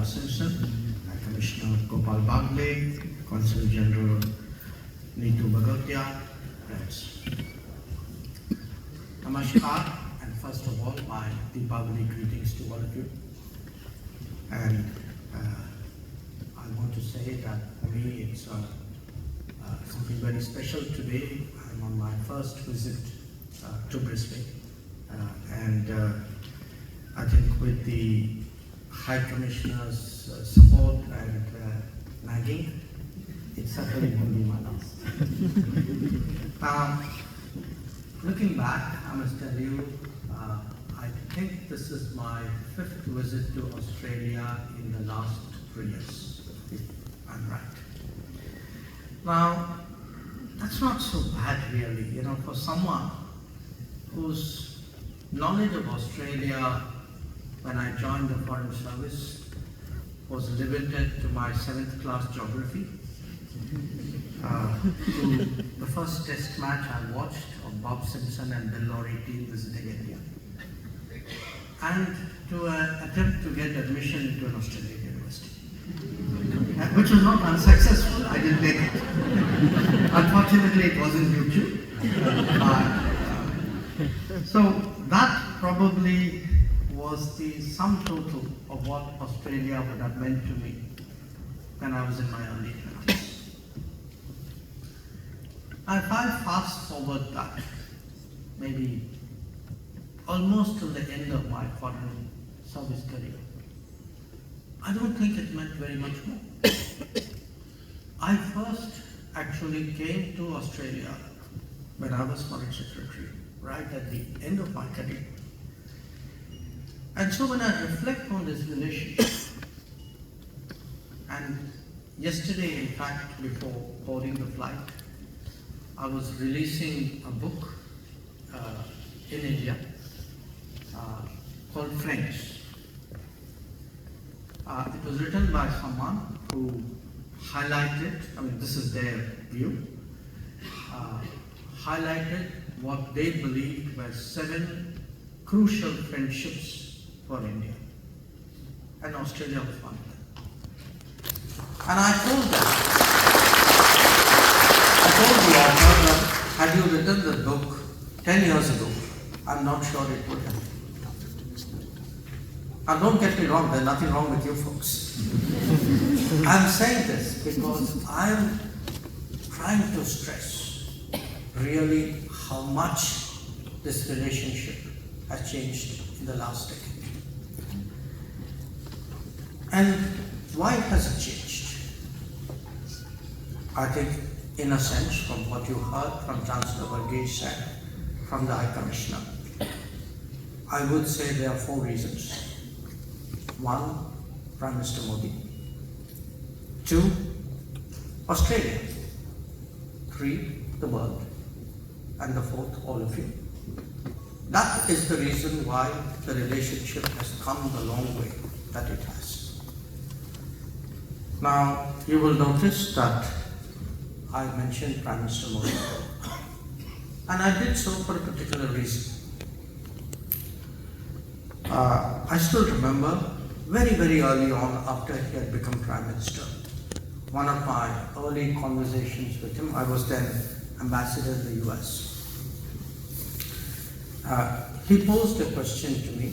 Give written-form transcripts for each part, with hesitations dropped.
Simpson, Commissioner Gopal Bagle, Consul General Neetu Bhagotia, friends. Namaskar, and first of all, my Deepavali greetings to all of you. And I want to say that for me it's something very special today. I'm on my first visit to Brisbane, and I think with the High Commissioner's support and nagging, it certainly won't be my last. Looking back, I must tell you, I think this is my 5th visit to Australia in the last 3 years, if I'm right. Now, that's not so bad really, you know, for someone whose knowledge of Australia when I joined the Foreign Service was limited to my 7th class geography, to the first test match I watched of Bob Simpson and Bill Lawry team visiting India, and to an attempt to get admission into an Australian university, which was not unsuccessful. I didn't take it. Unfortunately, it wasn't YouTube. So that probably was the sum total of what Australia would have meant to me when I was in my early 20s. If I fast forward that, maybe almost to the end of my foreign service career, I don't think it meant very much more. I first actually came to Australia when I was Foreign Secretary, right at the end of my career. And so when I reflect on this relationship, and yesterday, in fact, before boarding the flight, I was releasing a book in India called Friends. It was written by someone who highlighted, I mean, this is their view, highlighted what they believed were 7 crucial friendships for India. And Australia was one of them. And I told the author that had you written the book 10 years ago, I'm not sure it would have. Now don't get me wrong, there's nothing wrong with you folks. I'm saying this because I'm trying to stress really how much this relationship has changed in the last decade. And why has it changed? I think, in a sense, from what you heard from Chancellor Varghese and from the High Commissioner, I would say there are 4 reasons. 1, Prime Minister Modi. 2, Australia. 3, the world. And the 4th, all of you. That is the reason why the relationship has come the long way that it has. Now, you will notice that I mentioned Prime Minister Modi, and I did so for a particular reason. I still remember very, very early on after he had become Prime Minister, one of my early conversations with him, I was then Ambassador in the US. He posed a question to me.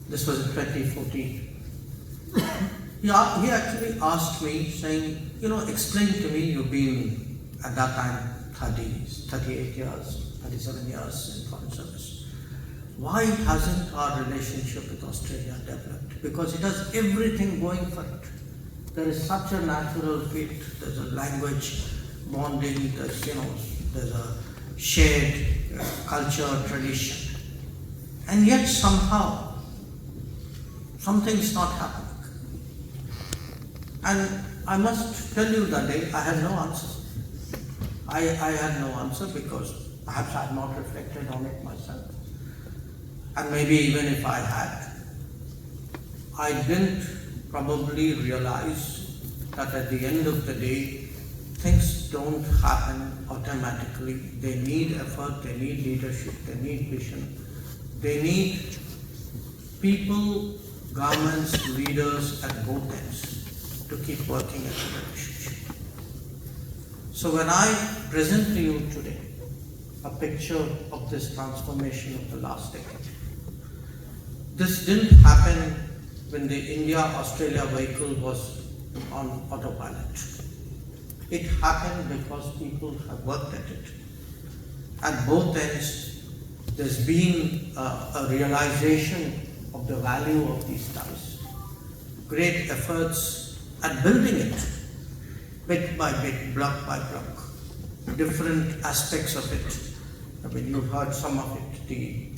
This was in 2014. He actually asked me, saying, you know, explain to me, you've been at that time 38 years, 37 years in Foreign Service. Why hasn't our relationship with Australia developed? Because it has everything going for it. There is such a natural fit, there's a language bonding, there's a shared culture, tradition. And yet somehow, something's not happening. And I must tell you that day, I had no answer. I had no answer because perhaps I had not reflected on it myself. And maybe even if I had, I didn't probably realize that at the end of the day, things don't happen automatically. They need effort, they need leadership, they need vision. They need people governments, leaders at both ends to keep working at the relationship. So when I present to you today a picture of this transformation of the last decade, this didn't happen when the India-Australia vehicle was on autopilot. It happened because people have worked at it. At both ends, there's been a realization of the value of these ties. Great efforts at building it, bit by bit, block by block, different aspects of it. I mean, you've heard some of it, the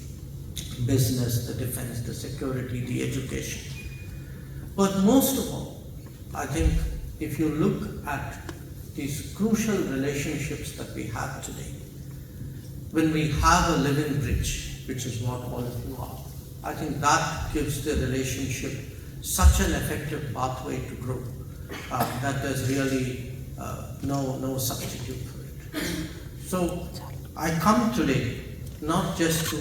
business, the defense, the security, the education. But most of all, I think if you look at these crucial relationships that we have today, when we have a living bridge, which is what all of you are, I think that gives the relationship such an effective pathway to grow that there's really no substitute for it. So I come today not just to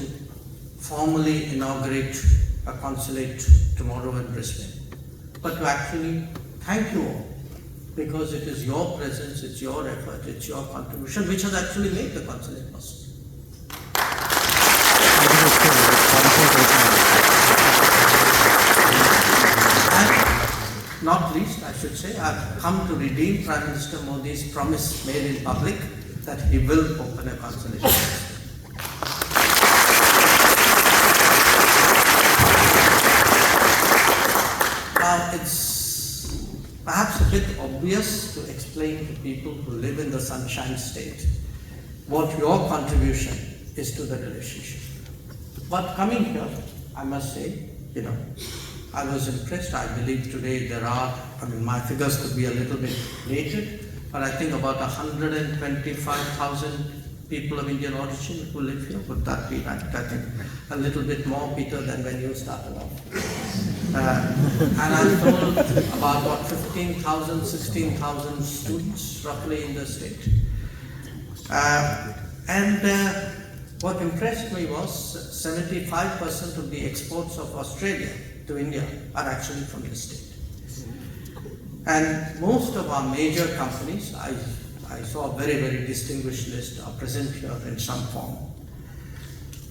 formally inaugurate a consulate tomorrow in Brisbane, but to actually thank you all, because it is your presence, it's your effort, it's your contribution which has actually made the consulate possible. And not least, I should say, I've come to redeem Prime Minister Modi's promise made in public that he will open a consulate. Now, it's perhaps a bit obvious to explain to people who live in the Sunshine State what your contribution is to the relationship. But coming here, I must say, I was impressed. I believe today there are, my figures could be a little bit dated, but I think about 125,000 people of Indian origin who live here. Would that be right? I think a little bit more, Peter, than when you started off. And I'm told about 15,000, 16,000 students roughly in the state. What impressed me was 75% of the exports of Australia to India are actually from this state. And most of our major companies, I saw a very, very distinguished list, are present here in some form.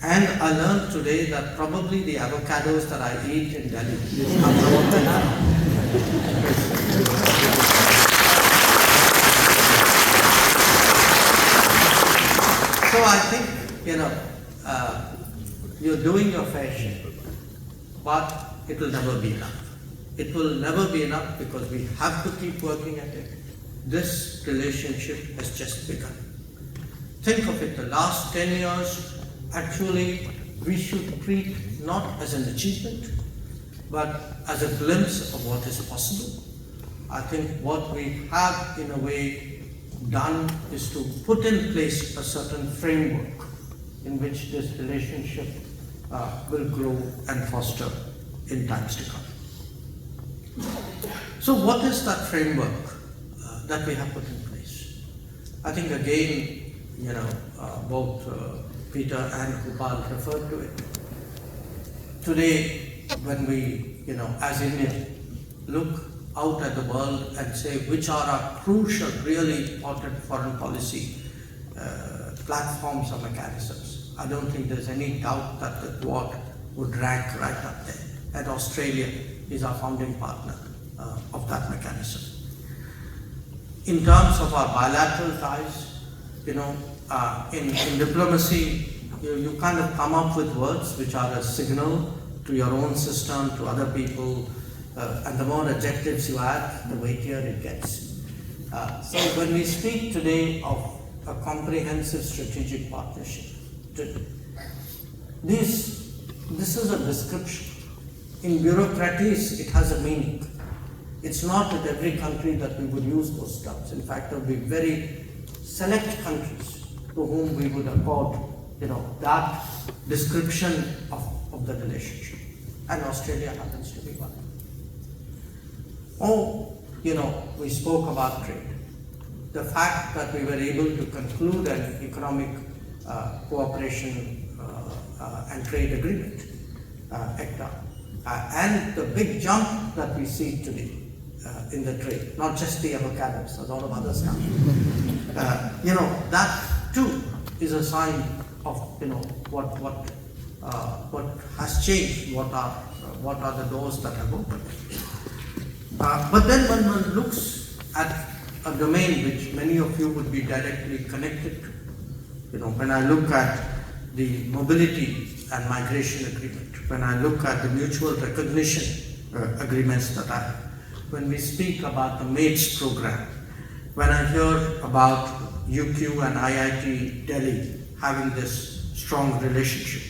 And I learned today that probably the avocados that I eat in Delhi are probably So I think, you're doing your fair share, but it will never be enough. It will never be enough because we have to keep working at it. This relationship has just begun. Think of it, the last 10 years, actually, we should treat not as an achievement, but as a glimpse of what is possible. I think what we have, in a way, done is to put in place a certain framework in which this relationship will grow and foster in times to come. So what is that framework that we have put in place? I think again, both Peter and Gopal referred to it. Today, when we, as Indians, look out at the world and say which are our crucial, really important foreign policy platforms or mechanisms, I don't think there's any doubt that the Quad would rank right up there. And Australia is our founding partner of that mechanism. In terms of our bilateral ties, in diplomacy, you kind of come up with words which are a signal to your own system, to other people, and the more adjectives you add, the weightier it gets. So when we speak today of a comprehensive strategic partnership, this is a description. In bureaucraties, it has a meaning. It's not with every country that we would use those terms. In fact, there will be very select countries to whom we would accord, that description of the relationship. And Australia happens to be one. We spoke about trade. The fact that we were able to conclude an economic cooperation and trade agreement, ECTA, and the big jump that we see today in the trade, not just the avocados, a lot of other stuff. That too is a sign of what has changed, what are the doors that have opened. But then when one looks at a domain which many of you would be directly connected to, when I look at the mobility and migration agreement, when I look at the mutual recognition agreements that I have, when we speak about the MATES program, when I hear about UQ and IIT Delhi having this strong relationship.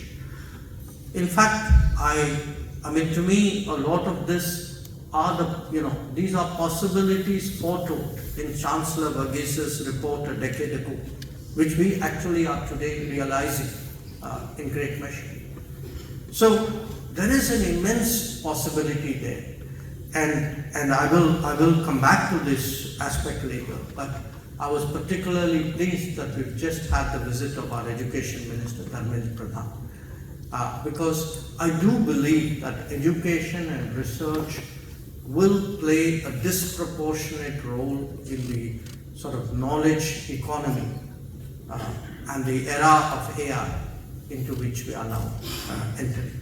In fact, to me, a lot of this are these are possibilities foretold in Chancellor Varghese' report a decade ago, which we actually are today realizing in great measure. So there is an immense possibility there, and I will come back to this aspect later. But I was particularly pleased that we've just had the visit of our Education Minister, Dharmendra Pradhan, because I do believe that education and research will play a disproportionate role in the sort of knowledge economy and the era of AI into which we are now entering.